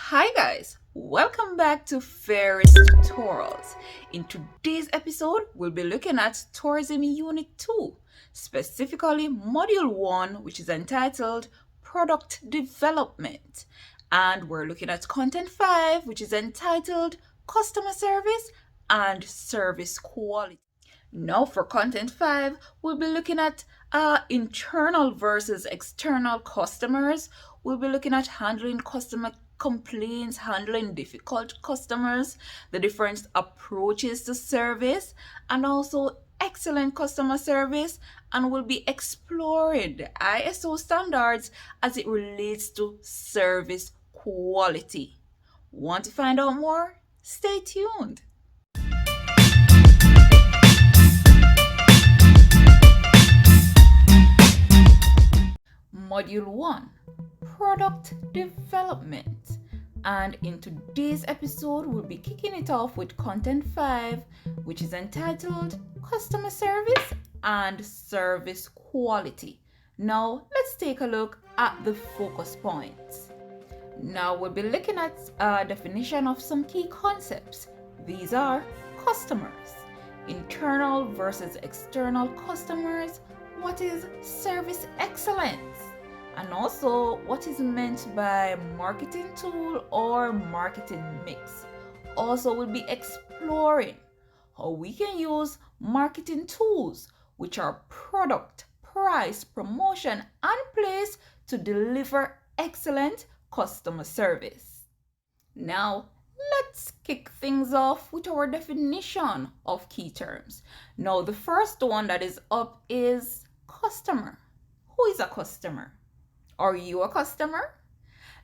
Hi guys, welcome back to Ferris Tutorials. In today's episode, we'll be looking at Tourism Unit 2, specifically Module 1, which is entitled Product Development. And we're looking at Content 5, which is entitled Customer Service and Service Quality. Now, for Content 5, we'll be looking at internal versus external customers. We'll be looking at handling customer complaints, handling difficult customers, the different approaches to service, and also excellent customer service. And we'll be exploring the ISO standards as it relates to service quality. Want to find out more? Stay tuned. Module 1, Product Development. And in today's episode, we'll be kicking it off with Content 5, which is entitled Customer Service and Service Quality. Now, let's take a look at the focus points. Now, we'll be looking at a definition of some key concepts. These are customers, internal versus external customers, what is service excellence, and also what is meant by marketing tool or marketing mix. Also, we'll be exploring how we can use marketing tools, which are product, price, promotion, and place to deliver excellent customer service. Now, let's kick things off with our definition of key terms. Now, the first one that is up is customer. Who is a customer? Are you a customer?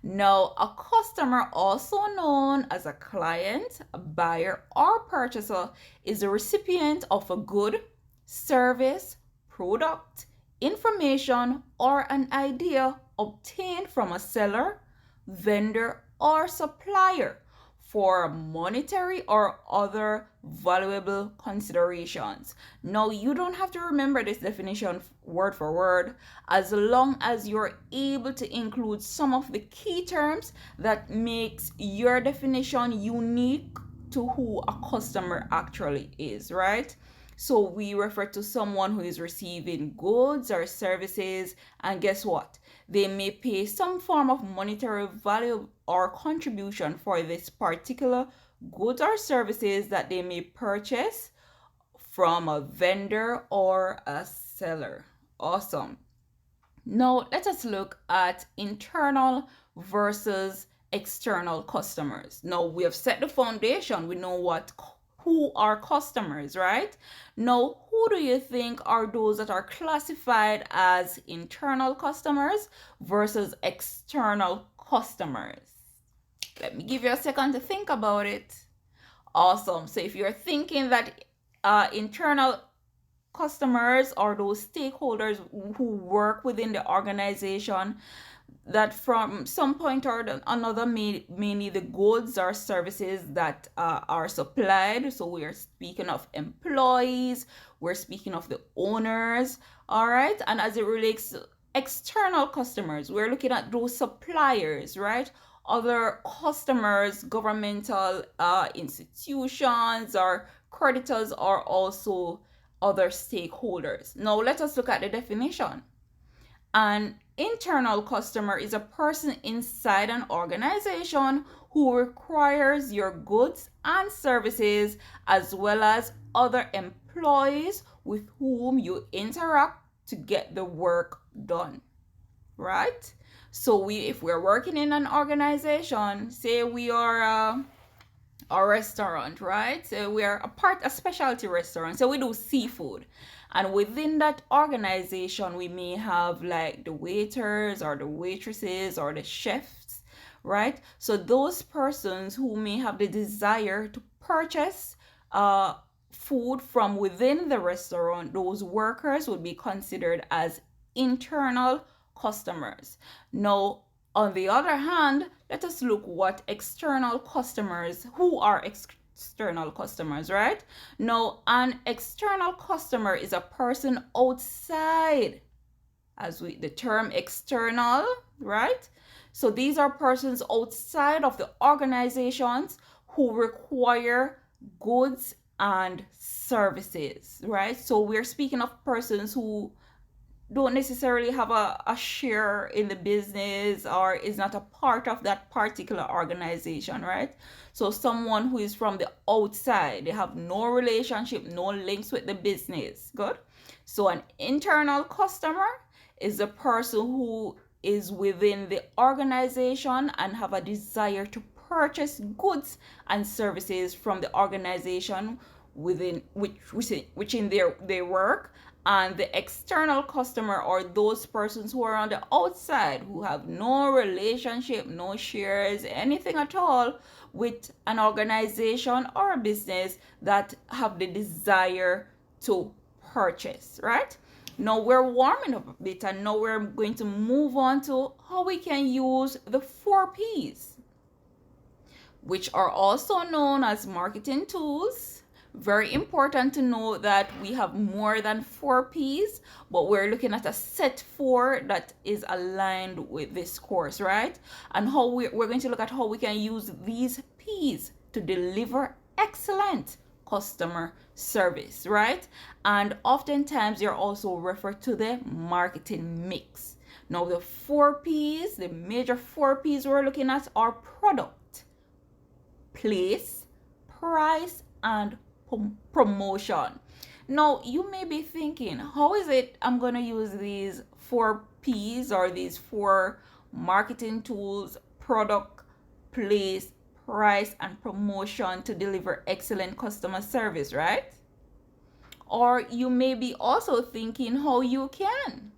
Now, a customer, also known as a client, a buyer, or purchaser, is a recipient of a good, service, product, information, or an idea obtained from a seller, vendor, or supplier for monetary or other valuable considerations. Now, you don't have to remember this definition word for word, as long as you're able to include some of the key terms that makes your definition unique to who a customer actually is, right? So we refer to someone who is receiving goods or services, and guess what? They may pay some form of monetary value or contribution for this particular goods or services that they may purchase from a vendor or a seller. Awesome. Now, let us look at internal versus external customers. Now, we have set the foundation. We know who are customers, right? Now, who do you think are those that are classified as internal customers versus external customers? Let me give you a second to think about it. Awesome. So if you're thinking that internal customers are those stakeholders who work within the organization that from some point or another may need the goods or services that are supplied. So we are speaking of employees, we're speaking of the owners, all right? And as it relates to external customers, we're looking at those suppliers, right? Other customers, governmental institutions or creditors are also other stakeholders. Now let us look at the definition. An internal customer is a person inside an organization who requires your goods and services, as well as other employees with whom you interact to get the work done, right? So if we're working in an organization, say we are a restaurant, right? So we are a specialty restaurant, so we do seafood. And within that organization, we may have like the waiters or the waitresses or the chefs, right? So those persons who may have the desire to purchase food from within the restaurant, those workers would be considered as internal customers. Now, on the other hand, let us look what external customers, who are external customers, right? Now, an external customer is a person outside, the term external, right? So these are persons outside of the organizations who require goods and services, right? So we're speaking of persons who don't necessarily have a share in the business or is not a part of that particular organization, right? So someone who is from the outside, they have no relationship, no links with the business. Good. So an internal customer is a person who is within the organization and have a desire to purchase goods and services from the organization within which in their work. And the external customer or those persons who are on the outside who have no relationship, no shares, anything at all with an organization or a business that have the desire to purchase, right? Now we're warming up a bit, and now we're going to move on to how we can use the 4P's, which are also known as marketing tools. Very important to know that we have more than 4P's, but we're looking at a set 4 that is aligned with this course, right? And how we're going to look at how we can use these P's to deliver excellent customer service, right? And oftentimes you're also referred to the marketing mix. Now the 4P's, the major 4P's we're looking at are product, place, price, and promotion. Now you may be thinking, how is it I'm going to use these 4P's or these 4 marketing tools, product, place, price, and promotion to deliver excellent customer service, right? Or you may be also thinking how you can.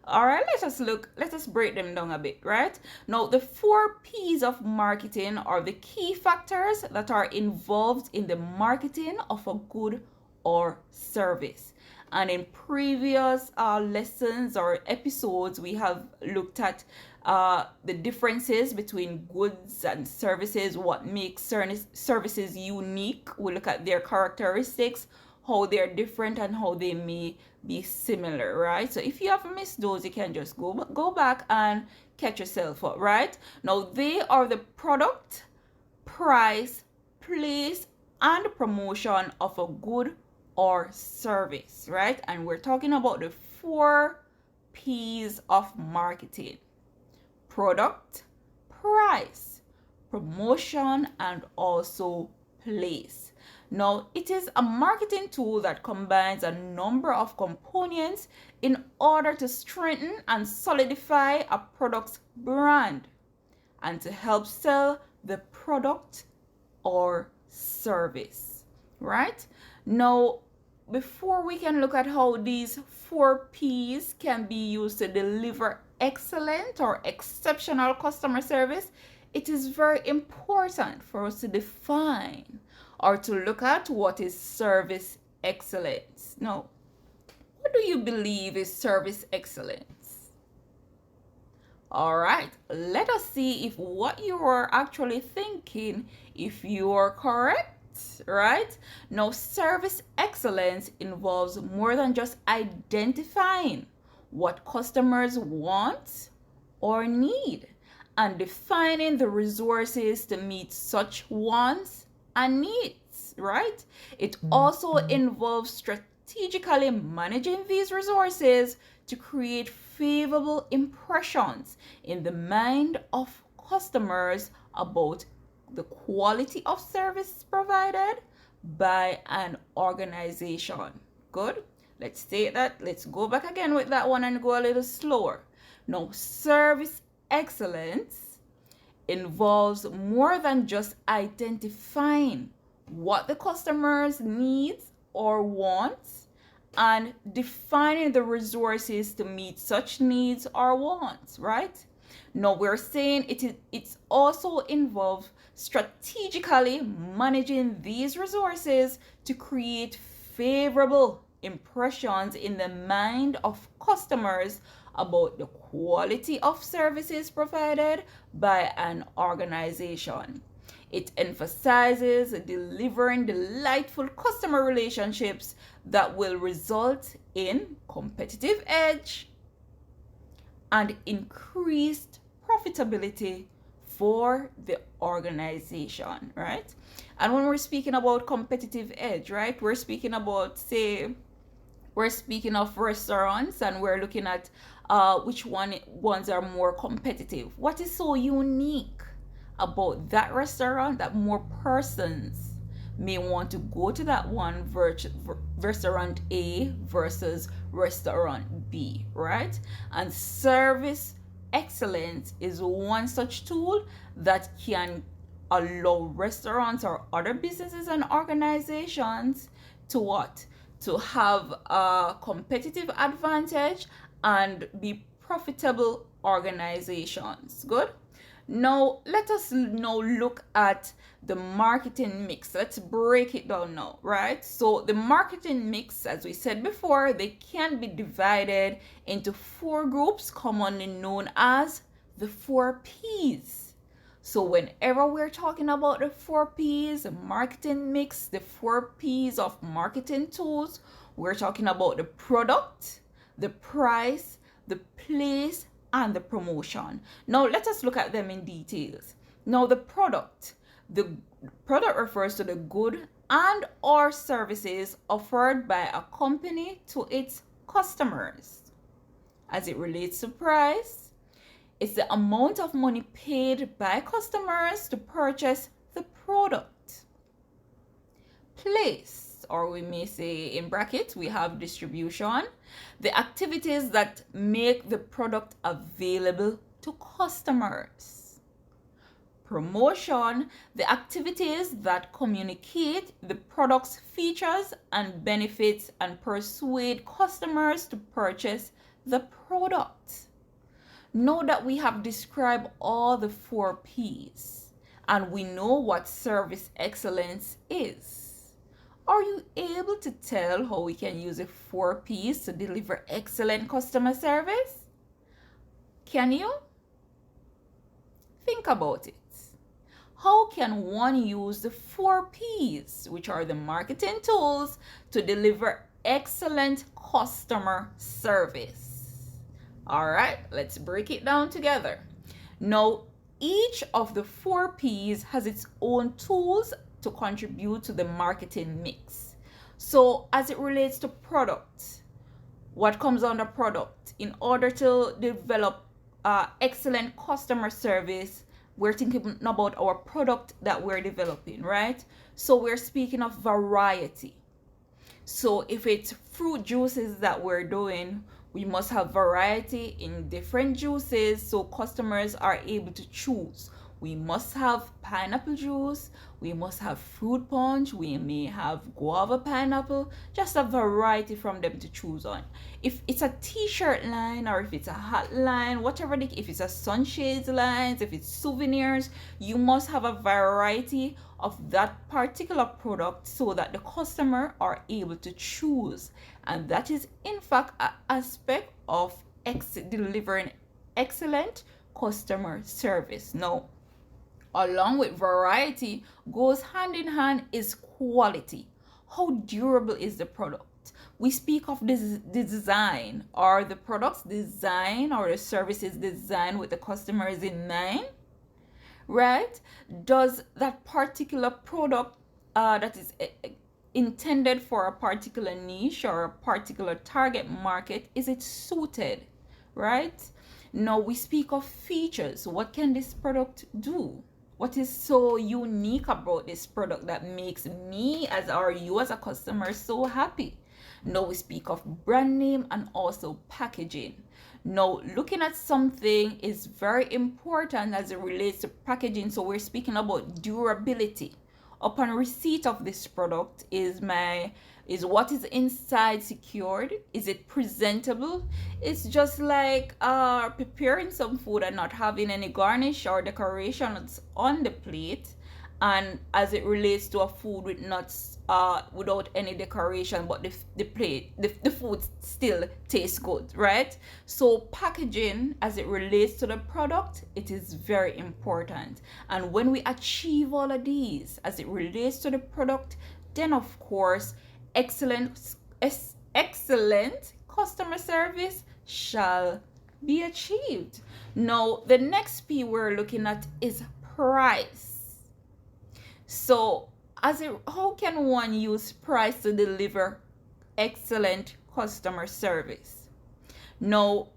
All right, let us break them down a bit, right? Now, the 4P's of marketing are the key factors that are involved in the marketing of a good or service. And in previous lessons or episodes, we have looked at the differences between goods and services, what makes certain services unique. We look at their characteristics, how they're different, and how they may be similar, right? So if you have missed those, you can just go back and catch yourself up, right? Now they are the product, price, place, and promotion of a good or service, right? And we're talking about the 4P's of marketing: product, price, promotion, and also place. Now, it is a marketing tool that combines a number of components in order to strengthen and solidify a product's brand and to help sell the product or service, right? Now, before we can look at how these 4P's can be used to deliver excellent or exceptional customer service, it is very important for us to define or to look at what is service excellence. Now, what do you believe is service excellence? All right, let us see if what you are actually thinking, if you are correct, right? Now, service excellence involves more than just identifying what customers want or need and defining the resources to meet such wants and needs, right? It also involves strategically managing these resources to create favorable impressions in the mind of customers about the quality of service provided by an organization. Good. Let's take that. Let's go back again with that one and go a little slower. Now, service excellence involves more than just identifying what the customers needs or wants and defining the resources to meet such needs or wants, right? Now we're saying it's also involves strategically managing these resources to create favorable impressions in the mind of customers about the quality of services provided by an organization. It emphasizes delivering delightful customer relationships that will result in competitive edge and increased profitability for the organization, right? And when we're speaking about competitive edge, right, we're speaking about, say, we're speaking of restaurants and we're looking at which ones are more competitive. What is so unique about that restaurant that more persons may want to go to that one restaurant A versus restaurant B, right? And service excellence is one such tool that can allow restaurants or other businesses and organizations to what? To have a competitive advantage and be profitable organizations. Good. Now let us now look at the marketing mix. Let's break it down now, right? So the marketing mix, as we said before, they can be divided into 4 groups, commonly known as the 4P's. So whenever we're talking about the 4P's, the marketing mix, the 4P's of marketing tools, we're talking about the product, the price, the place, and the promotion. Now let us look at them in details. Now the product refers to the good and or services offered by a company to its customers. As it relates to price, it's the amount of money paid by customers to purchase the product. Place, or we may say in brackets, we have distribution, the activities that make the product available to customers. Promotion, the activities that communicate the product's features and benefits and persuade customers to purchase the product. Know that we have described all the 4P's and we know what service excellence is. Are you able to tell how we can use the 4P's to deliver excellent customer service? Can you? Think about it. How can one use the 4P's, which are the marketing tools, to deliver excellent customer service? All right, let's break it down together. Now, each of the 4P's has its own tools to contribute to the marketing mix. So as it relates to product, what comes under product? In order to develop excellent customer service, we're thinking about our product that we're developing, right? So we're speaking of variety. So if it's fruit juices that we're doing, we must have variety in different juices so customers are able to choose. We must have pineapple juice, we must have fruit punch, we may have guava pineapple, just a variety from them to choose on. If it's a t-shirt line or if it's a hat line, whatever, if it's a sunshades lines, if it's souvenirs, you must have a variety of that particular product so that the customer are able to choose. And that is in fact an aspect of delivering excellent customer service. Now, along with variety goes hand in hand is quality. How durable is the product? We speak of the design. Are the products designed or the services designed with the customers in mind? Right? Does that particular product that is intended for a particular niche or a particular target market, is it suited? Right? Now we speak of features. What can this product do? What is so unique about this product that makes me or you as a customer so happy? Now we speak of brand name and also packaging. Now looking at something is very important as it relates to packaging. So we're speaking about durability. Upon receipt of this product, is what is inside secured? Is it presentable? It's just like preparing some food and not having any garnish or decorations on the plate. And as it relates to a food with nuts, without any decoration, but the food still tastes good, right? So packaging, as it relates to the product, it is very important. And when we achieve all of these, as it relates to the product, then of course, excellent customer service shall be achieved. Now, the next P we're looking at is price. So, how can one use price to deliver excellent customer service? Now,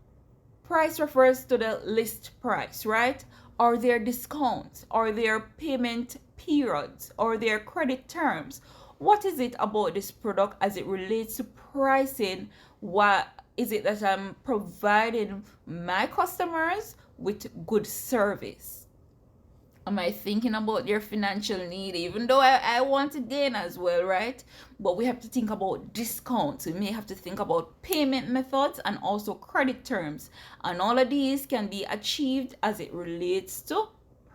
price refers to the list price, right? Or their discounts, or their payment periods, or their credit terms. What is it about this product as it relates to pricing? What is it that I'm providing my customers with good service? Am I thinking about their financial need, even though I want to gain as well, right? But we have to think about discounts. We may have to think about payment methods and also credit terms. And all of these can be achieved as it relates to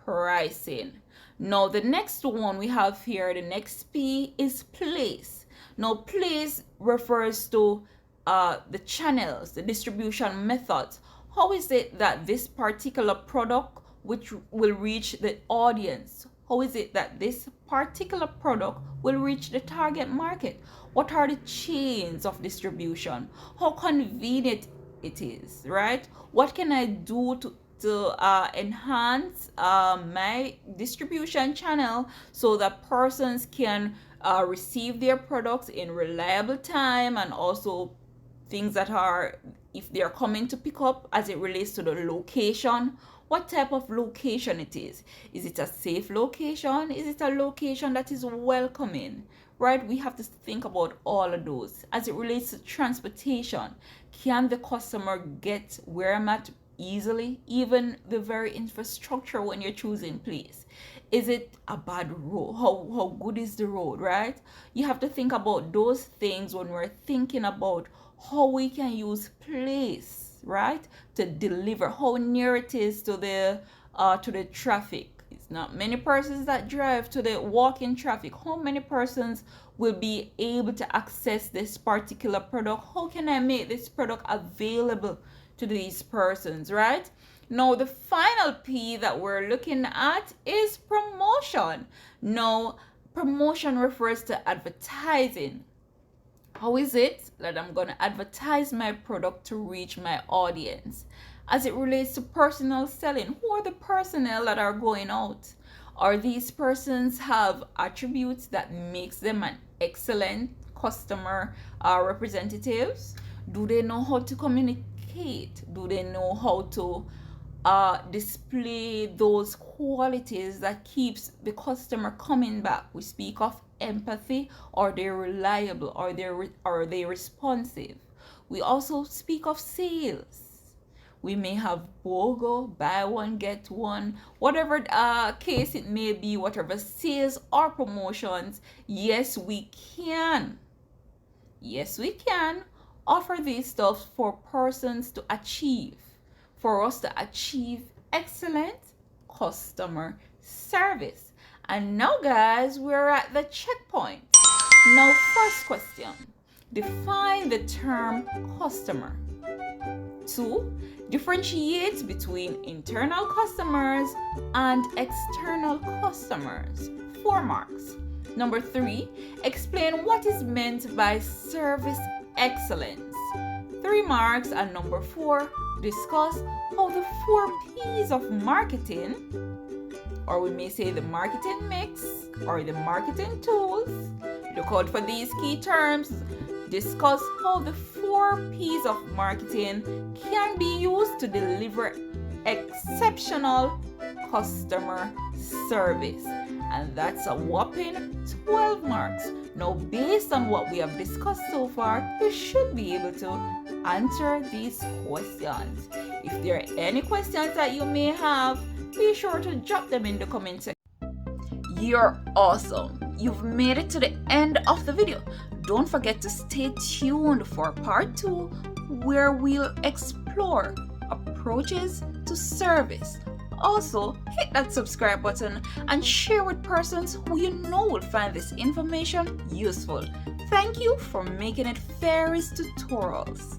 pricing. Now, the next one we have here, the next P is place. Now, place refers to the channels, the distribution methods. How is it that this particular product which will reach the audience? How is it that this particular product will reach the target market? What are the chains of distribution? How convenient it is, right? What can I do to enhance my distribution channel so that persons can receive their products in reliable time, and also things that are, if they're coming to pick up, as it relates to the location, what type of location it is. Is it a safe location? Is it a location that is welcoming? Right? We have to think about all of those. As it relates to transportation, can the customer get where I'm at easily? Even the very infrastructure when you're choosing place. Is it a bad road? How good is the road, right? You have to think about those things when we're thinking about how we can use place, right, to deliver, how near it is to the traffic. It's not many persons that drive to the walk-in traffic. How many persons will be able to access this particular product? How can I make this product available to these persons, right? Now, the final P that we're looking at is promotion. Now, promotion refers to advertising. How is it that I'm going to advertise my product to reach my audience? As it relates to personal selling, who are the personnel that are going out? Are these persons have attributes that makes them an excellent customer representatives? Do they know how to communicate? Do they know how to display those qualities that keeps the customer coming back? We speak of empathy. Are they reliable? Are they responsive? We also speak of sales. We may have BOGO, buy one get one, whatever case it may be, whatever sales or promotions. Yes, we can offer these stuff for persons to achieve, for us to achieve excellent customer service. And now, guys, we're at the checkpoint. Now, first question, define the term customer. 2, differentiate between internal customers and external customers. 4 marks. Number 3, explain what is meant by service excellence. 3 marks. And number 4, discuss how the 4 P's of marketing, or we may say the marketing mix or the marketing tools. Look out for these key terms. Discuss how the 4 P's of marketing can be used to deliver exceptional customer service. And that's a whopping 12 marks. Now, based on what we have discussed so far, you should be able to answer these questions. If there are any questions that you may have, be sure to drop them in the comment section. You're awesome. You've made it to the end of the video. Don't forget to stay tuned for part 2, where we'll explore approaches to service. Also, hit that subscribe button and share with persons who you know will find this information useful. Thank you for making it Fairies Tutorials.